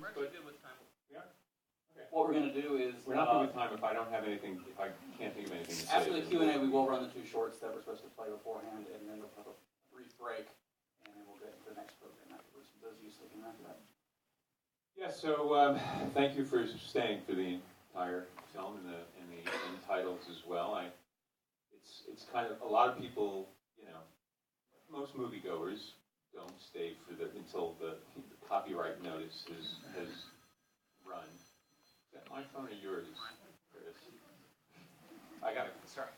questions? We're actually good with time. We are? Okay. What we're going to do is... We're not good with time if I don't have anything, if I can't think of anything to say. After the Q&A, we will run the 2 shorts that we're supposed to play beforehand, and then we'll have a brief break, and then we'll get into the next program afterwards. Those of you sticking after that. Yeah, so thank you for staying for the entire film and the end titles as well. It's kind of, a lot of people, you know, most moviegoers don't stay for until the copyright notice has run. Is that my phone or yours, Chris? I got it. Sorry.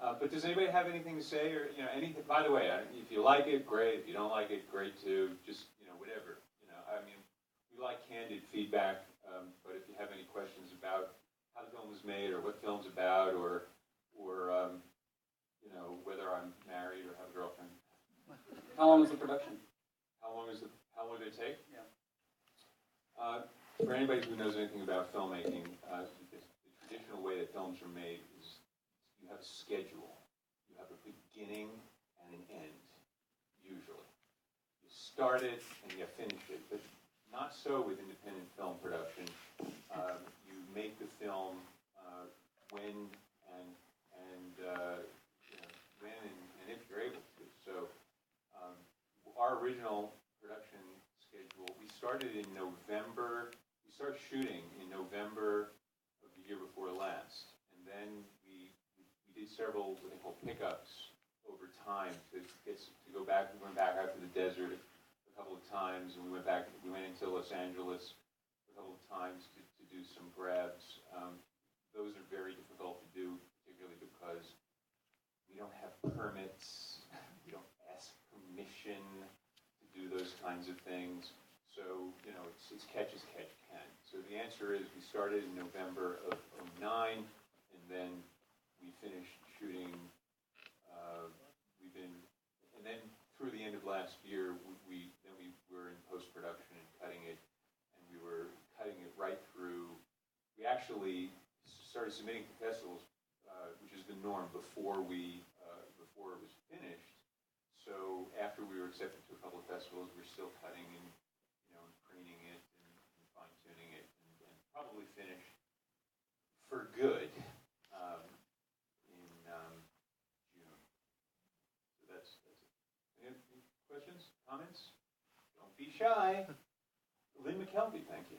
But does anybody have anything to say, or anything? By the way, if you like it, great. If you don't like it, great too. Just whatever. I mean, we like candid feedback. But if you have any questions about how the film was made, or what the film's about, or whether I'm married or have a girlfriend. How long was the production? How long did it take? Yeah. For anybody who knows anything about filmmaking, the traditional way that films are made is you have a schedule. You have a beginning and an end, usually. You start it and you finish it, but not so with independent film production. You make the film when and if you're able to. So our original production schedule, we started in November. We started shooting in November of the year before last, and then we did several what they call pickups over time to go back. We went back out to the desert a couple of times, and we went into Los Angeles a couple of times to do some grabs. Those are very difficult to do, particularly because we don't have permits, we don't ask permission to do those kinds of things. So, it's catch as catch can. So the answer is we started in November of 2009, and then we finished shooting, and then through the end of last year, we were in post-production and cutting it, and we were cutting it right through. We actually started submitting to festivals, which is the norm, before it was finished. So after we were accepted to a couple of festivals, we're still cutting and preening it and fine-tuning it, and probably finished for good in June. So that's it. Any questions, comments? Don't be shy. Lynn McKelvey, thank you.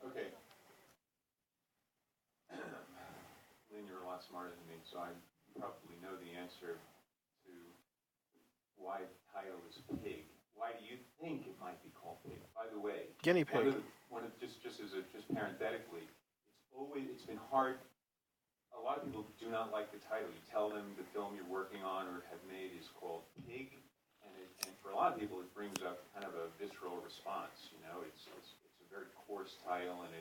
Okay. Lynn, you're a lot smarter than me, so I probably know the answer to why the title is Pig. Why do you think it might be called Pig? By the way, guinea pig. Just parenthetically, it's been hard. A lot of people do not like the title. You tell them the film you're working on or have made is called Pig, and for a lot of people it brings up kind of a visceral response. It's a very coarse title, and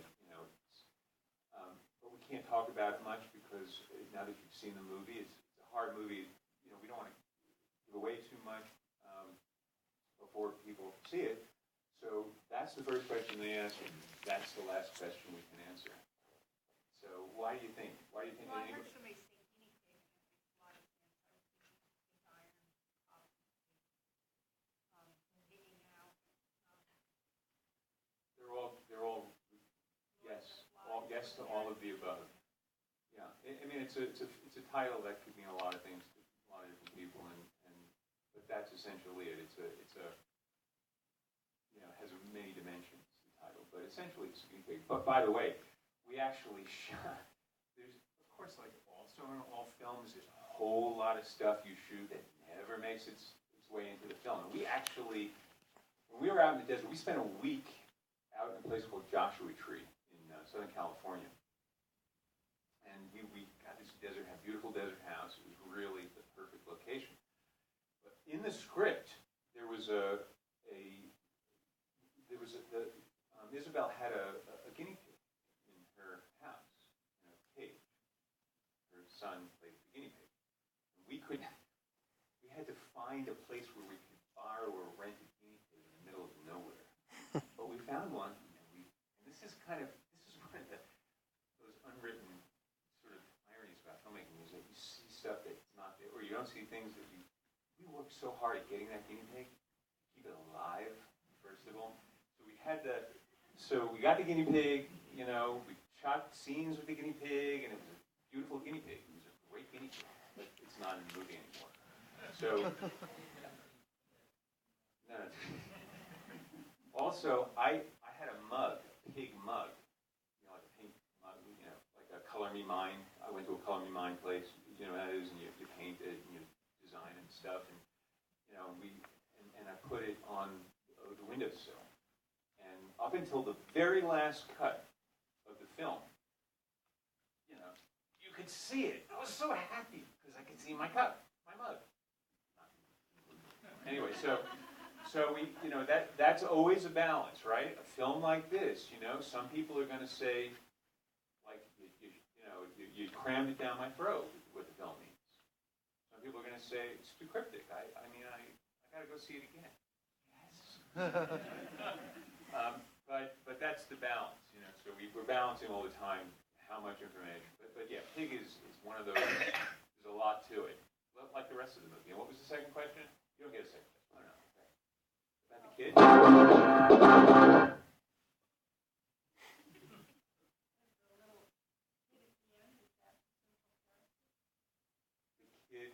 but we can't talk about it much because now that you've seen the movie, it's a hard movie. We don't want to give away too much before people see it. So that's the first question they ask, and that's the last question we can answer. So why do you think? Why do you think? Well, I heard somebody say guinea pig, and it makes a lot of sense. I was thinking pig iron, hanging out. They're all yes to all of the above. Yeah, I mean it's a title that could mean a lot of things to a lot of different people, but that's essentially it. It's a has many dimensions, the title, but essentially it's a guinea pig. But by the way, we actually shot. There's of course, like also in all films, there's a whole lot of stuff you shoot that never makes its way into the film. And we actually, when we were out in the desert, we spent a week out in a place called Joshua Tree in Southern California. And we got this beautiful desert house. It was really the perfect location. But in the script, there was Isabel had a guinea pig in her house, in a cage. Her son played the guinea pig. And we had to find a place where we could borrow or rent a guinea pig in the middle of nowhere. But we found one, and this is one of those unwritten sort of ironies about filmmaking is that you see stuff that's not there, or you don't see things that we worked so hard at getting that guinea pig, keep it alive, first of all. So we got the guinea pig, you know, we shot scenes with the guinea pig, and it was a beautiful guinea pig. It was a great guinea pig, but it's not in the movie anymore. So, no. Also, I had a mug, a pig mug, you know, like a pink mug, you know, like a Color Me Mine. I went to a Color Me Mine place, you know, that is, and you paint it, and you design and stuff, and, you know, and I put it on the windowsill. And up until the very last cut of the film, you know, you could see it. I was so happy because I could see my cup, my mug. Anyway, so we, you know, that's always a balance, right? A film like this, you know, some people are going to say, like, you crammed it down my throat, what the film means. Some people are going to say it's too cryptic. I got to go see it again. Yes. But that's the balance, you know. So we're balancing all the time how much information. But yeah, Pig is one of those. There's a lot to it, like the rest of the movie. And what was the second question? You don't get a second question. Oh, no. Okay. About the kid. The kid.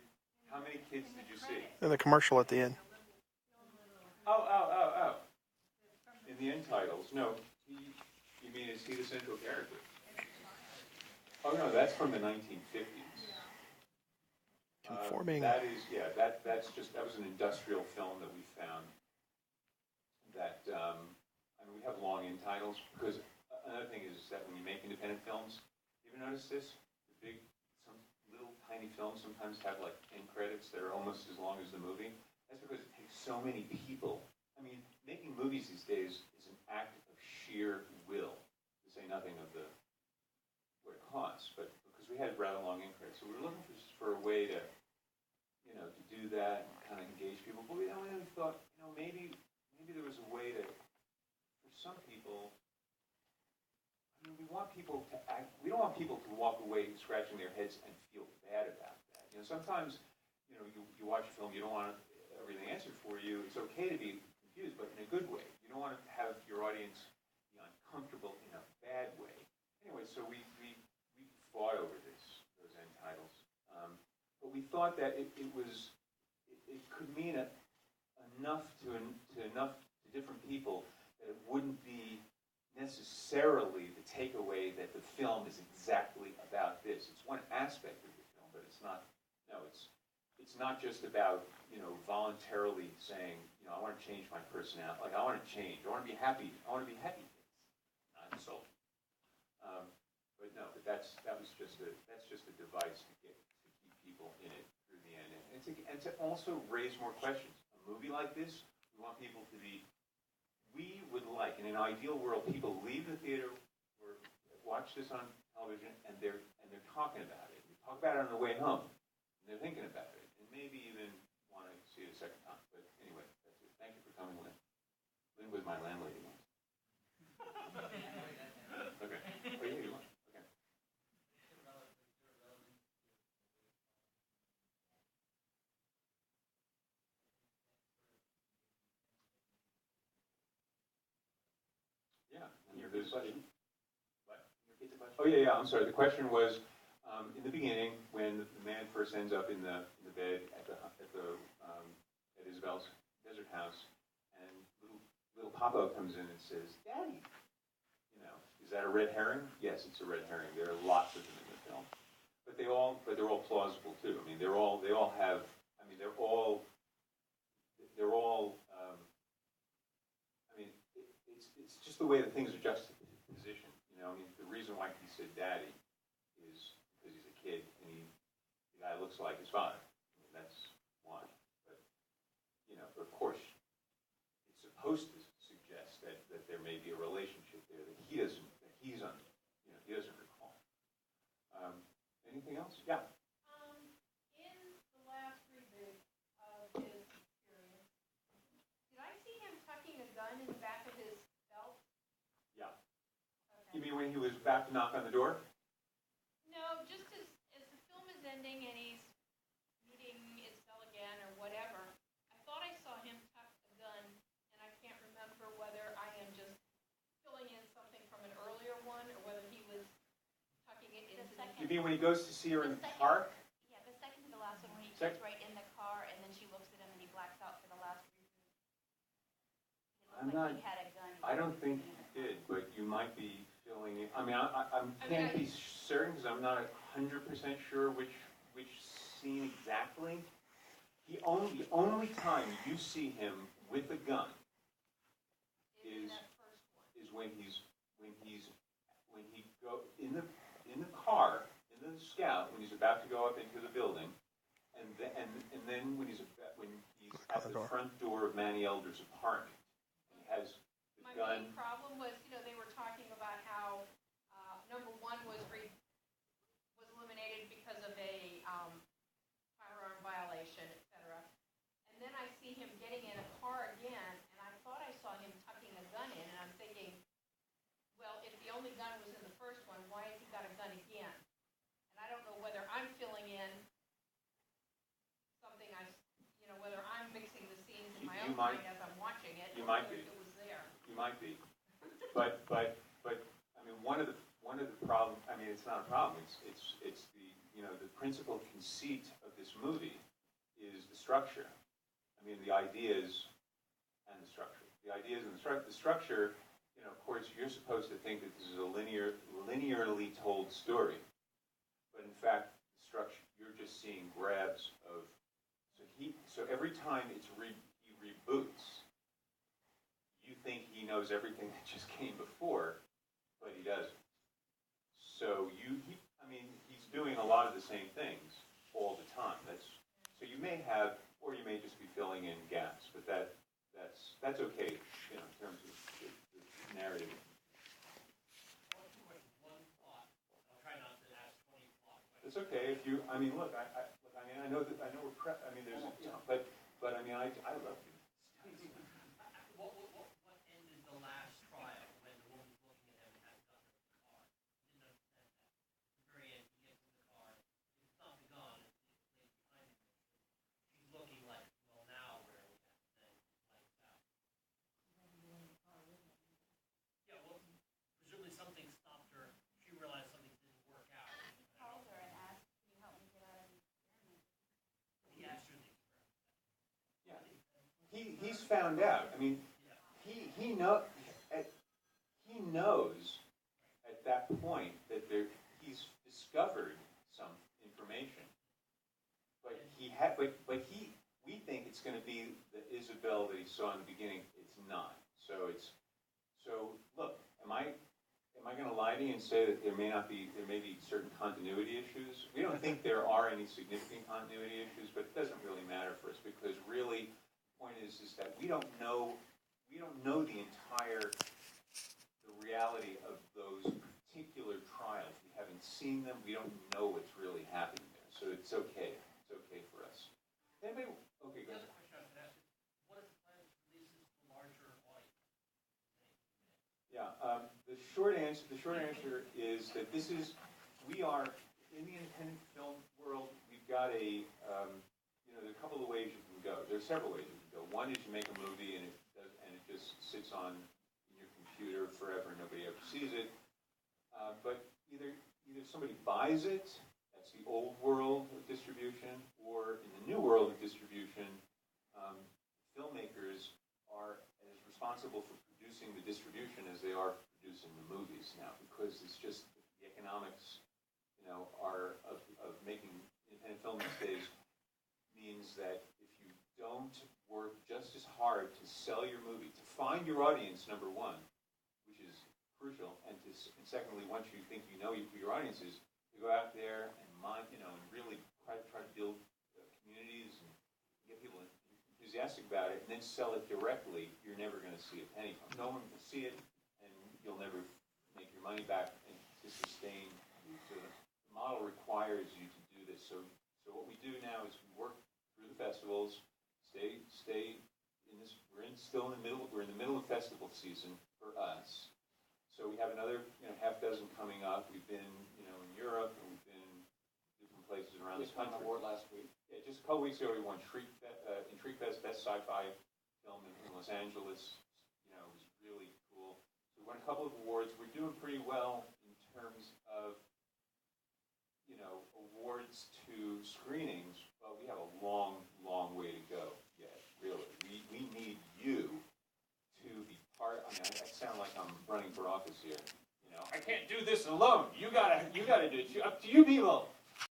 How many kids did you see? And the commercial at the end. Oh. In the end titles, no. You mean, is he the central character? Oh, no, that's from the 1950s. Conforming. That was an industrial film that we found that, I mean, we have long end titles, because another thing is that when you make independent films, you ever notice this? Some little tiny films sometimes have like end credits that are almost as long as the movie. That's because it takes so many people. I mean, making movies these days is an act of sheer will, to say nothing of what it costs. But because we had rather long end credits, so we were looking for a way to, you know, to do that and kind of engage people. But we thought, you know, maybe there was a way to, for some people, I mean, we want people to act. We don't want people to walk away scratching their heads and feel bad about that. You know, sometimes, you know, you watch a film, you don't want everything answered for you. It's okay to be confused, but in a good way. You don't want to have your audience be uncomfortable in a bad way. Anyway, so we fought over those end titles, but we thought that it could mean enough to different people that it wouldn't be necessarily the takeaway that the film is exactly about this. It's one aspect of the film, but it's not. No, it's not just about, you know, voluntarily saying, you know, I want to change my personality. Like, I want to change. I want to be happy. I want to be happy. Not insulting. But no, but that's just a device to keep people in it through the end, and to also raise more questions. A movie like this, we want people to be. We would like, in an ideal world, people leave the theater or watch this on television, and they're talking about it. They talk about it on the way home, and they're thinking about it, and maybe even want to see it a second time. But anyway, that's it. Thank you for coming, Lynn. Lynn was my landlady once. Okay. Oh, yeah, you want? Okay. Yeah. And there's question. What? Oh, yeah. I'm sorry. The question was, in the beginning, when the man first ends up in the bed at Isabel's desert house, and little Papa comes in and says, "Daddy," you know, is that a red herring? Yes, it's a red herring. There are lots of them in the film, but they're all plausible too. I mean, they all have. I mean, they're all. I mean, it's just the way that things are juxtapositioned. You know, I mean, the reason why he said "Daddy" is because he's a kid and the guy looks like his father. I mean, that's why. But you know, of course, it's supposed to suggest that there may be a relationship there that he doesn't recall. Anything else? Yeah. In the last reboot of his experience, did I see him tucking a gun in the back of his belt? Yeah. Okay. You mean when he was about to knock on the door? No, just as the film is ending and he's meeting Isabel again or whatever, I thought I saw him tuck a gun, and I can't remember whether I am just filling in something from an earlier one or whether he was tucking it into the. You mean when he goes to see her in the The second- park? Yeah, the second to the last one, when he Sec- gets right in the car, and then she looks at him and he blacks out for the last reboot. It I'm looked not- like he had a gun. I don't think he did, but you might be filling in. I mean, I can't be certain because I'm not 100% sure which scene exactly. The only time you see him with a gun In is that first one. when he go in the car in the Scout when he's about to go up into the building, and then when he's at the front door of Manny Elder's apartment, he has the My gun. main problem was, they were talking about how, number one was eliminated because of a firearm violation, et cetera. And then I see him getting in a car again, and I thought I saw him tucking a gun in, and I'm thinking, well, if the only gun was in the first one, why has he got a gun again? And I don't know whether I'm filling in something whether I'm mixing the scenes in my You own might- mind as I'm watching it. you or might whether be. it was there. You might be, but I mean, one of the problems. I mean, it's not a problem. It's the principal conceit of this movie is the structure. I mean, the ideas and the structure. The ideas and the structure. Of course, you're supposed to think that this is a linearly told story, but in fact, the structure you're just seeing grabs of. So every time he reboots, you think he knows everything that just came before, but he doesn't. So he's doing a lot of the same things all the time. So you may have, or you may just be filling in gaps, but that's okay, in terms of the narrative. It's okay if you. I mean, look. I know that. I know we're. There's. But I mean, I love you. What ended the last trial when the woman's looking at him and has a gun in the car? Didn't understand that. At the very end, he gets in the car. It's not the gun. It's laid behind him. She's looking like, well, now where are we at? And then lights out. Yeah, well, presumably something stopped her. She realized something didn't work out. He called her and asked, can you help me get out of the experiment? He asked her the experiment. Yeah. He's found out. I mean, he knows at that point that he's discovered some information, but we think it's going to be the Isabel that he saw in the beginning. It's not. So look, am I going to lie to you and say that there may be certain continuity issues? We don't think there are any significant continuity issues, but it doesn't really matter for us because really. Point is that we don't know the reality of those particular trials. We haven't seen them. We don't know what's really happening there. So it's okay. It's okay for us. Anybody? Okay, go The ahead. other question I was going to ask is, what is the plan to release this to larger audience? Yeah. The short answer is that we are in the independent film world. We've got there are a couple of ways you can go. There are several ways you can go. One is you make a movie and it just sits on your computer forever and nobody ever sees it. But either somebody buys it, that's the old world of distribution, or in the new world of distribution, filmmakers are as responsible for producing the distribution as they are producing the movies now, because it's just the economics, are of making independent film these days means that if you don't work just as hard to sell your movie, to find your audience, number one, which is crucial, and secondly, once you think you know who your audience is, to go out there and and really try to build communities and get people enthusiastic about it, and then sell it directly, you're never going to see a penny from it. No one will see it, and you'll never make your money back and to sustain. So the model requires you to do this. So what we do now is we work through the festivals, stay in this. We're in the middle of festival season for us. So we have another half dozen coming up. We've been, you know, in Europe, and we've been different places around the Just won an country. award last week. Yeah, just a couple weeks ago, we won Intrigue Fest, Best Sci-Fi Film in Los Angeles. You know, it was really cool. So we won a couple of awards. We're doing pretty well in terms of, you know, awards to screenings, but we have a long, long way to go yet, really. We need you to be part, I mean, I sound like I'm running for office here. You know, I can't do this alone. You gotta do it. Up to you people.